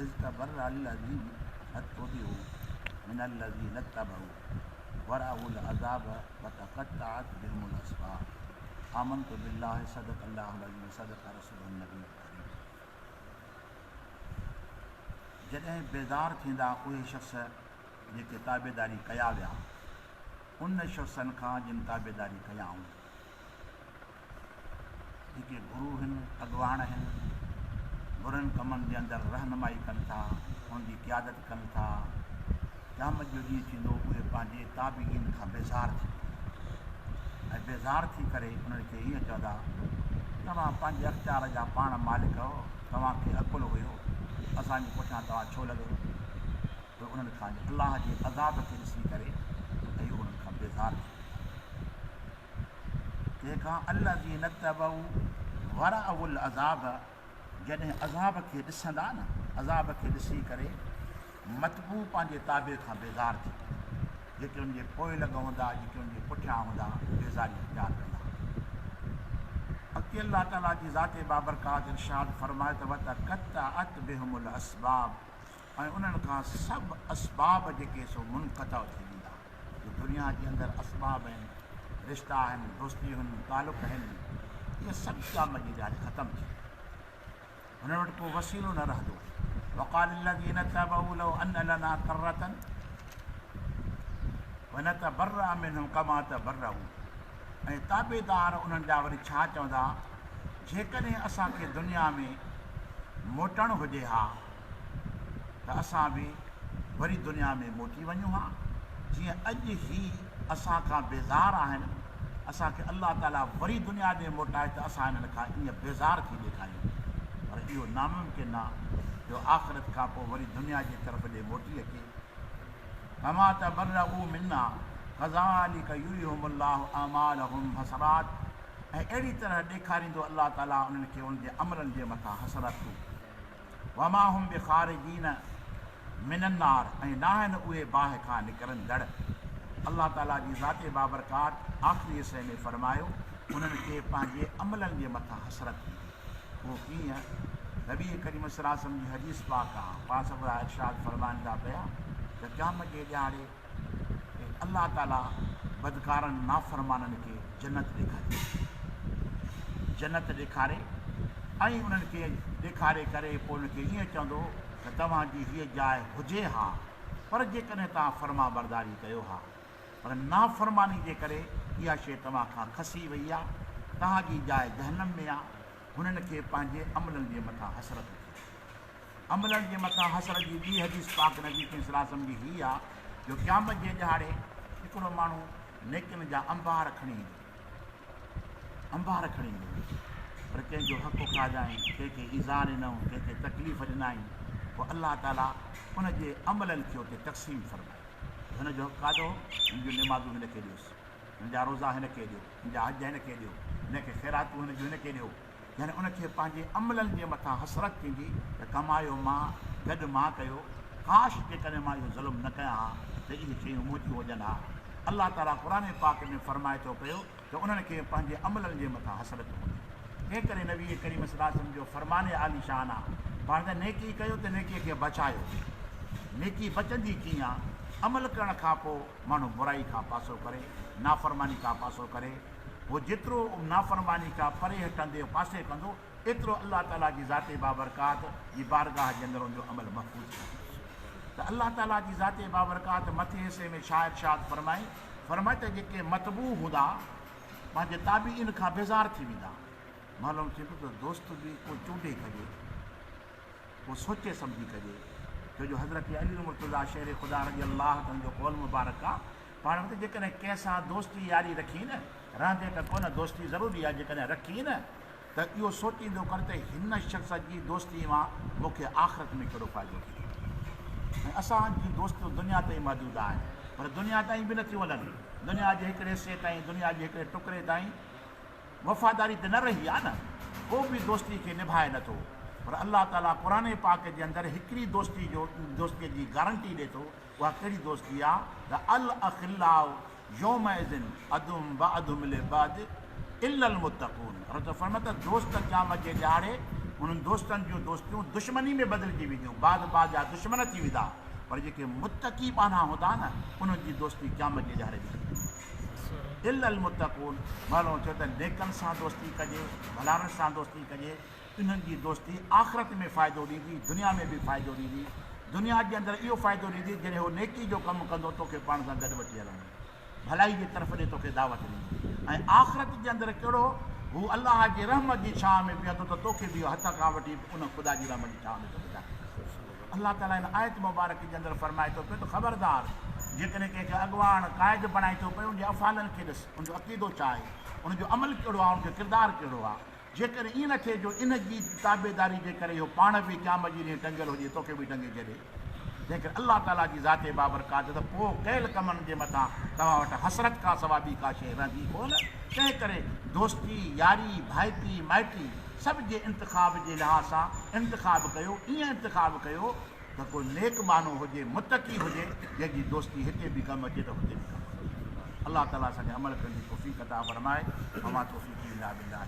इस्तबर्रा अल्लज़ीना इत्तबअू मिनल्लज़ीना इत्तबअू वरअउल अज़ाब वतक़त्तअत बिहिमुल अस्बाब। आमन्तु बिल्लाहि सदक़ल्लाहुल अज़ीम सदक़ रसूलुन नबी करीम। जॾहिं बेज़ार थींदा उहे शख़्स जेके ताबेदारी कया विया उन शख़्सनि खां जिन ताबेदारी कयाऊं, जेके गुरू आहिनि, अॻवान आहिनि, बुरनि कमनि जे अंदरि रहनुमाई कनि था, उनजी क़यादत कनि था, क़यामत जो ॾींहुं थींदो उहे पंहिंजे ताबीन खां बेज़ार थी ऐं बेज़ार थी करे उन्हनि खे हीअं चवंदा तव्हां पंहिंजे अख़्तियार जा पाण मालिक हो, तव्हांखे अकुलु हुयो, असांजे पुठियां तव्हां छो लॻो। पोइ उन्हनि खां अलाह जे अज़ाब खे ॾिसी करे ऐं उन्हनि खां बेज़ार थी तंहिंखां अल्लज़ीना इत्तबअू वरअउल अज़ाब, जॾहिं अज़ाब खे ॾिसंदा न, अज़ाब खे ॾिसी करे मतबू पंहिंजे ताबे खां बेज़ार थी, जेके उनजे पोइ लॻ हूंदा, जेके उनजे पुठियां हूंदा, बेज़ारी इख्तियार कंदा। अॻिते अल्लाह ताला जी ज़ाते बाबरकात इरशाद फरमाए त वतक़त्तअत बिहिमुल अस्बाब, ऐं उन्हनि खां सभु असबाब जेके सो मुनक़तअ थी वेंदा। जो दुनिया जे अंदरि असबाब आहिनि, रिश्ता आहिनि, दोस्तियूं आहिनि, तालुक़ आहिनि, इहे सभु क़यामत जे ॾींहुं ख़तमु थी, हुन वटि को वसीलो न रहंदो। वक़ाल अल्लज़ीना इत्तबअू लौ अन्न लना करतन वनतबर्रा मिनहुम कमा तबर्रऊ, ऐं ताबेदार उन्हनि जा वरी छा चवंदा, जेकॾहिं असांखे दुनिया में मोटणु हुजे हा त असां बि वरी दुनिया में मोटी वञूं हा। जीअं अॼु ई असांखां बेज़ार आहिनि, असांखे अल्लाह ताला वरी दुनिया ॾे मोटाए त असां हिननि खां ईअं बेज़ार थी ॾेखारियूं, पर इहो नामुमकिन आहे जो आख़िरत खां पोइ वरी दुनिया जे तरफ़ ॾे मोटी अचे। कमा तबर्रऊ मिन्ना कज़ालिक युरिहिमुल्लाहु अमालहुम हसरात, ऐं अहिड़ी तरह ॾेखारींदो अल्लाह ताला उन्हनि खे उनजे अमलनि जे मथां हसरतूं। वमा हुम बिखारिजीन मिनन्नार, ऐं न आहिनि उहे बाहि खां निकिरंदड़। अल्लाह ताला जी ज़ाते बाबरकात आख़िरी हिसे में फरमायो उन्हनि खे पंहिंजे अमलनि जे मथां हसरत थी। उहो कीअं? नबी करीम सल्लल्लाहु अलैहि वसल्लम जी हदीस पाक आहे, पाण सभु इरशाद फरमाइनि था पिया त क़यामत जे ॾियारे अल्लाह ताला बदकारनि नाफ़रमाननि खे जन्नत ॾेखारे, जन्नत ॾेखारे ऐं उन्हनि खे ॾेखारे करे पोइ उनखे ईअं चवंदो त तव्हांजी हीअ जाइ हुजे हा, पर जेकॾहिं तव्हां फर्मा बरदारी कयो हा, पर नाफ़रमानी जे करे इहा शइ तव्हां खां खसी वई आहे, तव्हांजी जाइ जहन्नम में आहे। हुननि खे पंहिंजे अमलनि जे मथां हसरत थी, अमलनि जे मथां हसरत जी ॿी हदीस पाक नबी सल्लल्लाहु अलैहि वसल्लम जी हीअ आहे जो क़यामत जे ॾियारे हिकिड़ो माण्हू नेकियुनि जा अंबार खणी ईंदो, अंबार खणी ईंदो, पर कंहिंजो हक़ खाधाई, कंहिंखे ईज़ा ॾिनऊं, कंहिंखे तकलीफ़ ॾिनाई, पोइ अल्लाह ताला उनजे अमलनि खे उते तक़सीम फरमाए, हुनजो हक़ खाधो, हिनजूं निमाज़ूं हिनखे ॾियोसि, हिनजा रोज़ा हिनखे ॾियो, हिनजा हज हिनखे ॾियो, हिनखे ख़ैरातूं हिनजूं हिनखे ॾियो। यानी उनखे पंहिंजे अमलनि जे मथां हसरत थींदी त कमायो मां, गॾु मां कयो, काश जेकॾहिं मां इहो ज़ुल्म न कयां हा त इहे शयूं मुंहिंजियूं हुजनि हा। अल्लाह ताला क़ुर पाक में फरमाए थो पियो त उन्हनि खे पंहिंजे अमलनि जे मथां हसरत हूंदी। तंहिं करे नबी करीम सल्लल्लाहु अलैहि वसल्लम जो फरमाने आली शान आहे, पाण त नेकी कयो त नेकीअ खे बचायो। नेकी बचंदी कीअं आहे? अमल करण खां पोइ माण्हू बुराई खां पासो करे, नाफ़रमानी खां पासो करे, उहो जेतिरो नाफ़रमानी खां परे हटंदे पासे कंदो एतिरो अल्लाह ताला जी ज़ाते बाबरकात जी बारगाह जे अंदरि उनजो अमल महफ़ूज़ कंदो। त अल्लाह ताला जी ज़ाते बाबरकात मथे हिसे में छा इरशाद फरमाए त जेके मतबू हूंदा पंहिंजे ताबीन खां बेज़ार थी वेंदा। मालूम थिए थो त दोस्त बि को चूंडे कजे, को सोचे सम्झी कजे, छो जो हज़रत अली मुर्तज़ा शेर ख़ुदा रज़ी अल्लाह जो कौल मुबारक आहे, पाण वटि जेकॾहिं कंहिंसां दोस्ती यारी रखी न, रहंदे त कोन दोस्ती ज़रूरी आहे, जेकॾहिं रखी न त इहो सोचींदो कर त हिन शख़्स जी दोस्ती मां मूंखे आख़िरत में कहिड़ो फ़ाइदो थींदो। ऐं असांजी दोस्तियूं दुनिया ताईं महदूद आहिनि, पर दुनिया ताईं बि नथियूं वञनि, दुनिया जे हिकिड़े हिसे ताईं, दुनिया जे हिकिड़े टुकड़े ताईं वफ़ादारी त न रही आहे न, को बि दोस्ती खे निभाए नथो। पर अल्लाह ताला क़ुर पाक जे अंदरि हिकिड़ी दोस्तीअ जी गारंटी ॾिए थो, उहा कहिड़ी दोस्ती आहे त अल अखिल्लाउ यौमइज़िन अदुम बअदुम लिबाद इल्लल मुत्तक़ून। फरमाए त दोस्त क़यामत जे ॾियारे उन्हनि दोस्तनि जूं दोस्तियूं दुश्मनी में बदिलजी वेंदियूं, बाद जा दुश्मन थी वेंदा, पर जेके मुतक़ी पाना हूंदा न उन्हनि जी दोस्ती क़यामत जे ॾियारे में इल्लल मुतक़ून। माण्हू चओ त नेकनि सां दोस्ती कजे, भलारनि सां दोस्ती कजे, इन्हनि जी दोस्ती आख़िरत में फ़ाइदो ॾींदी, दुनिया में बि फ़ाइदो ॾींदी। दुनिया जे अंदरि इहो फ़ाइदो ॾींदी जॾहिं उहो नेकी जो कमु कंदो तोखे पाण सां गॾु वठी हलंदो, भलाई जी तरफ़ ॾे तोखे दावत ॾींदी। ऐं आख़िरत जे अंदरि कहिड़ो हू अलाह जे रहमत जी छांव में बीहंदो त तोखे बि हथ खां वठी उन ख़ुदा जी रहमत जी छांव में थो ॿुधाए। अलाह ताला हिन आयत मुबारक जे अंदरि फरमाए थो पियो त ख़बरदार जेकॾहिं कंहिंखे अॻवान क़ाइद बणाए थो पियो उनजे अफ़ालनि खे ॾिस, उनजो अक़ीदो छा आहे, उनजो अमल कहिड़ो आहे, उनजो किरदारु कहिड़ो आहे। जेकॾहिं ईअं न थिए जो इन जी ताबेदारी जे करे इहो पाण बि क़यामत जी ॾींहुं टंगियल हुजे, तोखे बि टंगे छॾे, जेकर अलाह ताला जी ज़ाते बाबरकात त पोइ कयल कमनि जे मथां तव्हां वटि हसरत खां सवाइ ॿी का शइ रहंदी कोन। तंहिं करे दोस्ती, यारी, भाइटी, माइटी सभ जे इंतिखाब जे लिहाज़ सां इंतिखाब कयो, ईअं इंतिखाब कयो त को नेक माण्हू हुजे, मुतक़ी हुजे, जंहिंजी दोस्ती हिते बि कमु अचे त हुते बि कमु अचे। अलाह ताला असांखे अमल करण जी तौफ़ीक़ अता फरमाए। अमा तौफ़ीक़ इल्ला बिल्लाह।